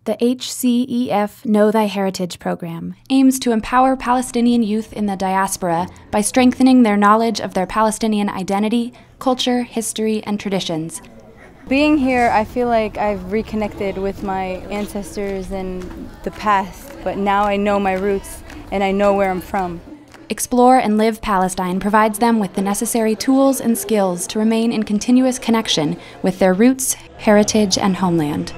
The HCEF Know Thy Heritage program aims to empower Palestinian youth in the diaspora by strengthening their knowledge of their Palestinian identity, culture, history, and traditions. Being here, I feel like I've reconnected with my ancestors and the past, but now I know my roots and I know where I'm from. Explore and Live Palestine provides them with the necessary tools and skills to remain in continuous connection with their roots, heritage, and homeland.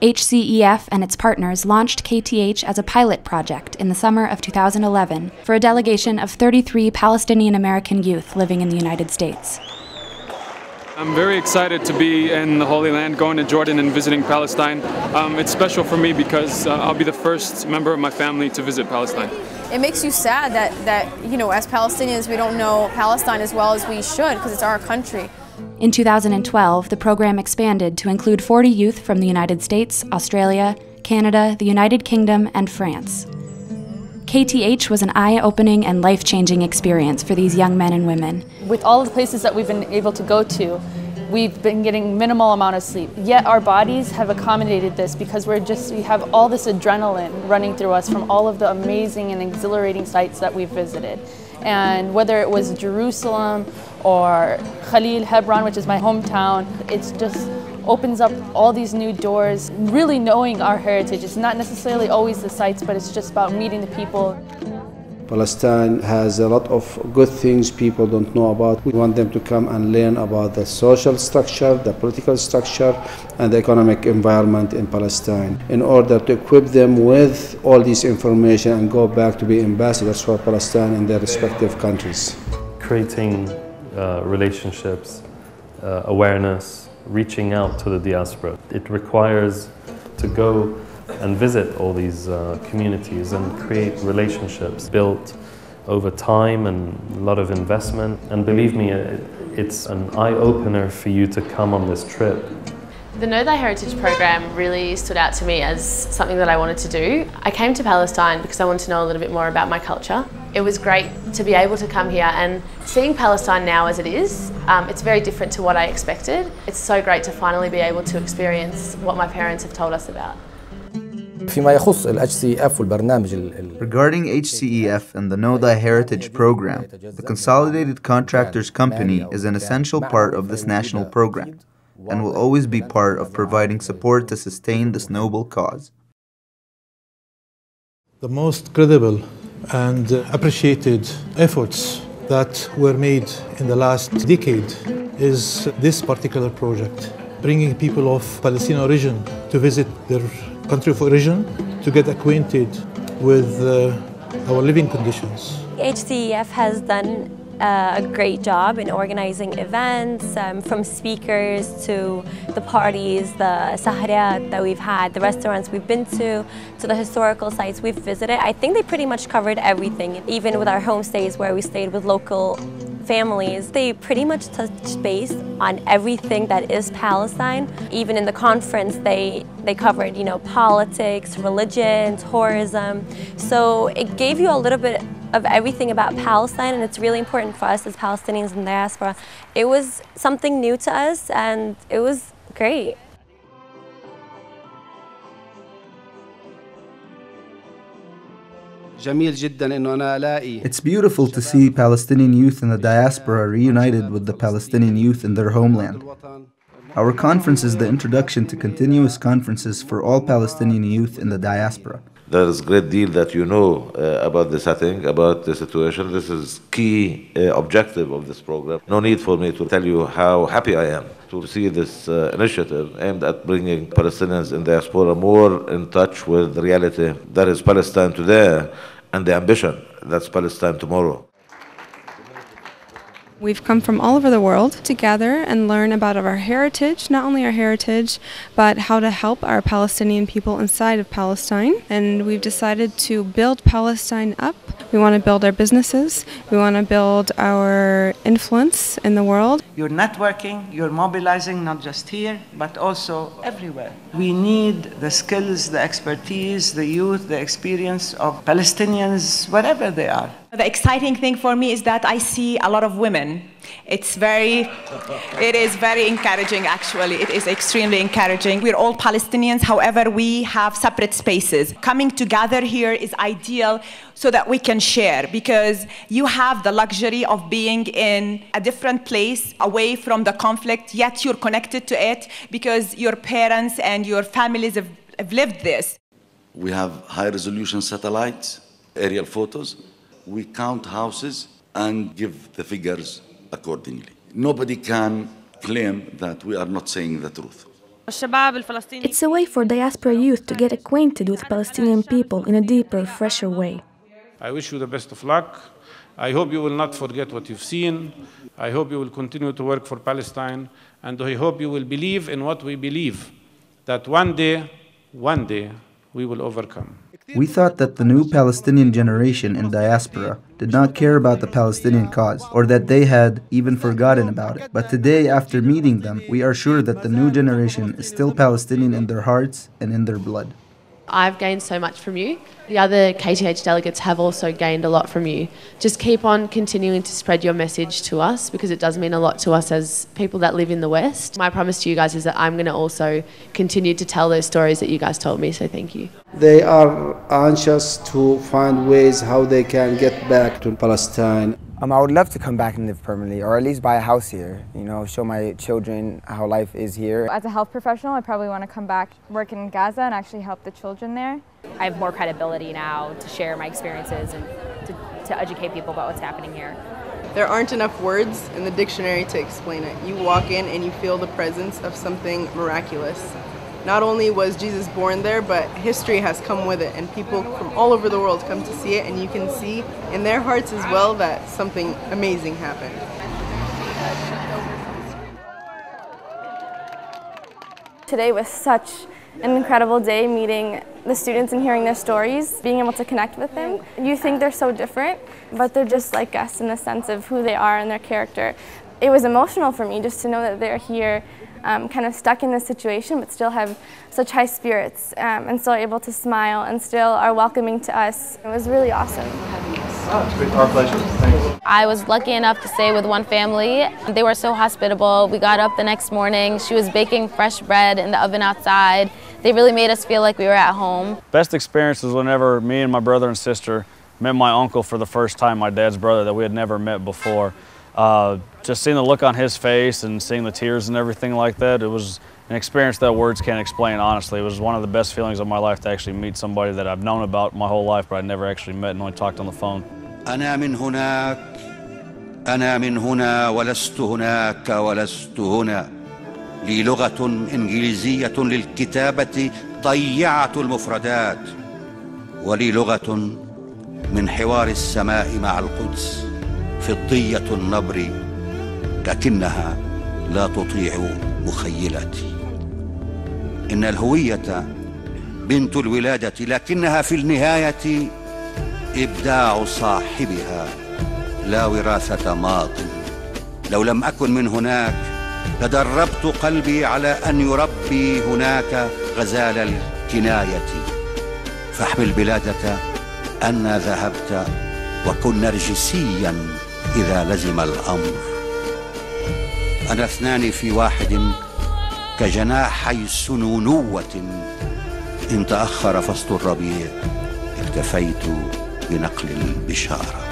HCEF and its partners launched KTH as a pilot project in the summer of 2011 for a delegation of 33 Palestinian American youth living in the United States. I'm very excited to be in the Holy Land, going to Jordan and visiting Palestine. It's special for me because I'll be the first member of my family to visit Palestine. It makes you sad that as Palestinians, we don't know Palestine as well as we should because it's our country. In 2012, the program expanded to include 40 youth from the United States, Australia, Canada, the United Kingdom, and France. KTH was an eye-opening and life-changing experience for these young men and women. With all of the places that we've been able to go to, we've been getting minimal amount of sleep. Yet our bodies have accommodated this because we have all this adrenaline running through us from all of the amazing and exhilarating sites that we've visited. And whether it was Jerusalem or Khalil, Hebron, which is my hometown, it's just opens up all these new doors. Really knowing our heritage, it's not necessarily always the sites, but it's just about meeting the people. Palestine has a lot of good things people don't know about. We want them to come and learn about the social structure, the political structure, and the economic environment in Palestine in order to equip them with all this information and go back to be ambassadors for Palestine in their respective countries. Creating relationships, awareness, reaching out to the diaspora. It requires to go and visit all these communities and create relationships built over time and a lot of investment. And believe me, it's an eye-opener for you to come on this trip. The Know Thy Heritage program really stood out to me as something that I wanted to do. I came to Palestine because I wanted to know a little bit more about my culture. It was great to be able to come here and seeing Palestine now as it is, it's very different to what I expected. It's so great to finally be able to experience what my parents have told us about. Regarding HCEF and the Know Thy Heritage program, the Consolidated Contractors Company is an essential part of this national program and will always be part of providing support to sustain this noble cause. The most credible and appreciated efforts that were made in the last decade is this particular project, bringing people of Palestinian origin to visit their country of origin, to get acquainted with our living conditions. HCEF has done a great job in organizing events, from speakers to the parties, the sahariat that we've had, the restaurants we've been to the historical sites we've visited. I think they pretty much covered everything, even with our homestays where we stayed with local families. They pretty much touched base on everything that is Palestine. Even in the conference, they covered, politics, religion, tourism. So it gave you a little bit of everything about Palestine, and it's really important for us as Palestinians in the diaspora. It was something new to us, and it was great. It's beautiful to see Palestinian youth in the diaspora reunited with the Palestinian youth in their homeland. Our conference is the introduction to continuous conferences for all Palestinian youth in the diaspora. There is a great deal that you know about the setting, about the situation. This is key objective of this program. No need for me to tell you how happy I am to see this initiative aimed at bringing Palestinians in diaspora more in touch with the reality that is Palestine today and the ambition that's Palestine tomorrow. We've come from all over the world to gather and learn about our heritage, not only our heritage, but how to help our Palestinian people inside of Palestine. And we've decided to build Palestine up. We want to build our businesses. We want to build our influence in the world. You're networking, you're mobilizing not just here, but also everywhere. We need the skills, the expertise, the youth, the experience of Palestinians, wherever they are. The exciting thing for me is that I see a lot of women. It is very encouraging, actually. It is extremely encouraging. We're all Palestinians, however, we have separate spaces. Coming together here is ideal so that we can share, because you have the luxury of being in a different place, away from the conflict, yet you're connected to it because your parents and your families have lived this. We have high-resolution satellites, aerial photos. We count houses and give the figures accordingly. Nobody can claim that we are not saying the truth. It's a way for diaspora youth to get acquainted with Palestinian people in a deeper, fresher way. I wish you the best of luck. I hope you will not forget what you've seen. I hope you will continue to work for Palestine. And I hope you will believe in what we believe, that one day, we will overcome. We thought that the new Palestinian generation in diaspora did not care about the Palestinian cause, or that they had even forgotten about it. But today, after meeting them, we are sure that the new generation is still Palestinian in their hearts and in their blood. I've gained so much from you. The other KTH delegates have also gained a lot from you. Just keep on continuing to spread your message to us, because it does mean a lot to us as people that live in the West. My promise to you guys is that I'm going to also continue to tell those stories that you guys told me, so thank you. They are anxious to find ways how they can get back to Palestine. I would love to come back and live permanently, or at least buy a house here, show my children how life is here. As a health professional, I probably want to come back, work in Gaza, and actually help the children there. I have more credibility now to share my experiences and to educate people about what's happening here. There aren't enough words in the dictionary to explain it. You walk in and you feel the presence of something miraculous. Not only was Jesus born there, but history has come with it, and people from all over the world come to see it, and you can see in their hearts as well that something amazing happened. Today was such an incredible day, meeting the students and hearing their stories, being able to connect with them. You think they're so different, but they're just like us in the sense of who they are and their character. It was emotional for me just to know that they're here, kind of stuck in this situation, but still have such high spirits and still able to smile and still are welcoming to us. It was really awesome. It's our pleasure. Thanks. I was lucky enough to stay with one family. They were so hospitable. We got up the next morning. She was baking fresh bread in the oven outside. They really made us feel like we were at home. Best experience was whenever me and my brother and sister met my uncle for the first time, my dad's brother, that we had never met before. Just seeing the look on his face and seeing the tears and everything like that, it was an experience that words can't explain, honestly. It was one of the best feelings of my life to actually meet somebody that I've known about my whole life, but I'd never actually met and only talked on the phone. أنا من هناك أنا من هنا ولست هناك ولست هنا لي لغة إنجليزية للكتابة ضيعة المفردات ولي لغة من حوار السماء مع القدس فضية النبر لكنها لا تطيع مخيلتي إن الهوية بنت الولادة لكنها في النهاية إبداع صاحبها لا وراثة ماض لو لم أكن من هناك لدربت قلبي على أن يربي هناك غزال الكناية فاحمل بلادك أن ذهبت وكن نرجسيا إذا لزم الأمر أنا اثنان في واحد كجناحي سنونوة إن تأخر فصل الربيع اكتفيت بنقل البشارة.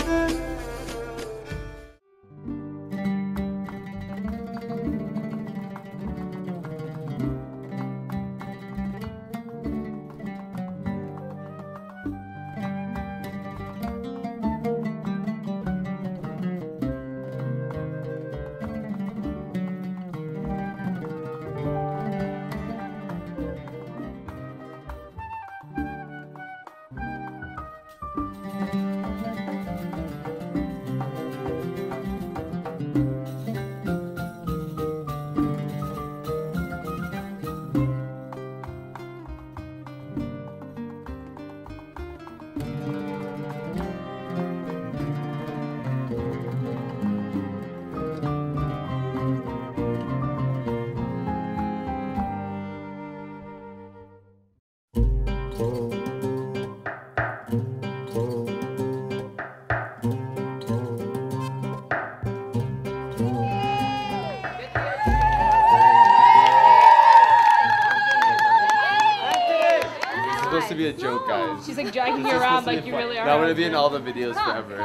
supposed to be a joke, guys. She's like dragging you around like you really are. Now I'm gonna be in all the videos forever.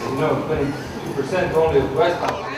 You know, 22% only of West Palestine.